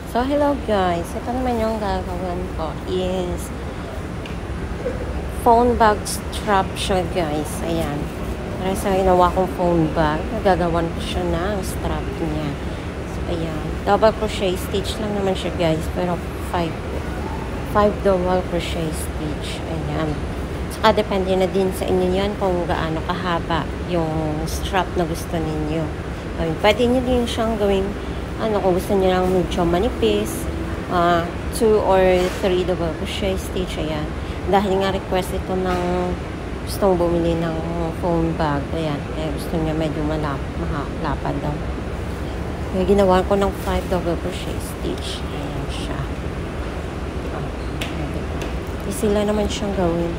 So, hello guys. Ito naman yung gagawin ko is phone bag strap siya guys. Ayan. Para sa ginawa kong phone bag, nagagawan ko siya ng strap niya. So, ayan. Double crochet stitch lang naman siya guys. Pero 5 double crochet stitch. Ayan. Saka depende na din sa inyo yan kung gaano kahaba yung strap na gusto ninyo. Ayun. Pwede nyo din siyang gawing kung gusto niyo lang medyo manipis, 2 or 3 double crochet stitch, ayan. Dahil nga request ito ng gustong bumili ng phone bag, ayan. Kaya gusto niya medyo malapad daw. Kaya ginawa ko ng 5 double crochet stitch. Ayan siya. Easy lang naman siyang gawin.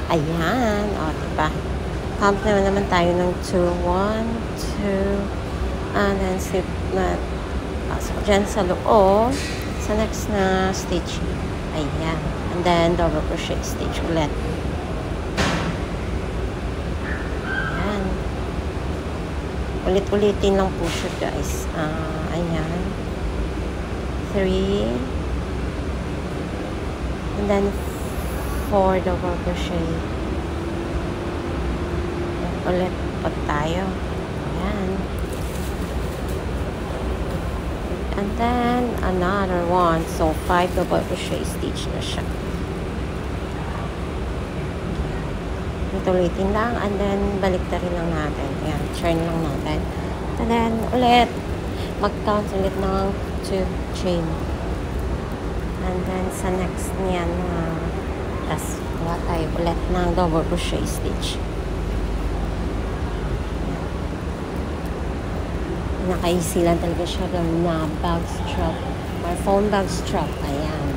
Ayan. Diba? Count naman tayo ng 2, 1, 2, and then slip na pasok dyan sa loob sa next na stitch. Ayan. And then double crochet stitch ulit. Ayan. Ulit-ulitin lang po siya guys. Ayan. 3, and then 4 double crochet. Ulit pa tayo. Ayan. And then another one. So 5 double crochet stitch na siya. Ulitin lang and then balik na rin lang natin. Ayan, turn lang natin. And then ulit mag-count ulit ng 2 chain. And then sa next niyan tas gawa tayo ulit ng double crochet stitch. Naka-easy lang talaga siya na bag strap or phone bag strap. Ayan.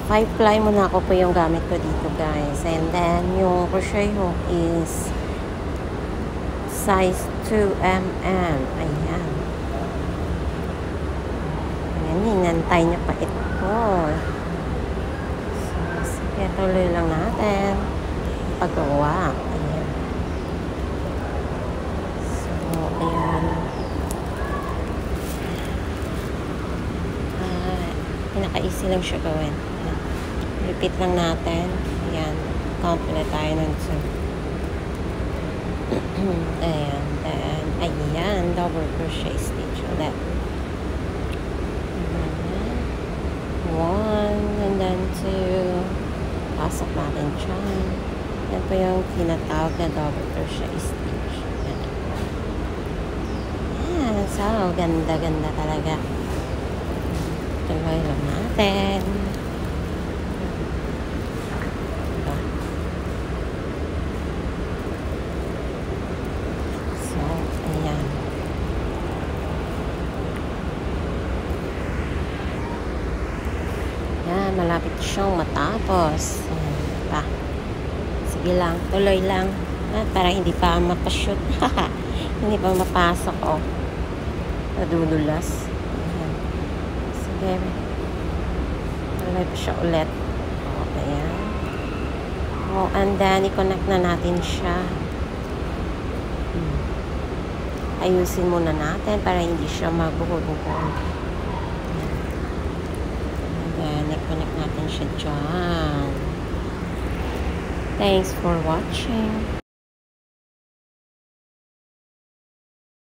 5 ply muna ako po yung gamit ko dito guys. And then yung crochet hook is size 2mm. Ayan. Ayan, hinantay niya pa ito. So, sige, tuloy lang natin paggawa. Ayan. Pinaka-easy lang siya gawin. Ayan. Repeat lang natin. Ayan. Count ulit tayo ng 2. Ayan. Then, ayan. Double crochet stitch ulit. 1 and then 2. Pasok natin dyan. Yan po yung tinatawag na double crochet stitch. So, ganda-ganda talaga. Tuloy lang natin. Diba? So, ayan. Ayan, malapit siyang matapos. Ayan, diba? Sige lang, tuloy lang. Para hindi pa mapashoot. Hindi pa mapasok, nadudulas. Ayan. Sige. Tuloy pa siya ulit. Ayan. And then, i-connect na natin siya. Ayusin muna natin para hindi siya mabuhol-buhol. And then, i-connect natin siya dyan. Thanks for watching.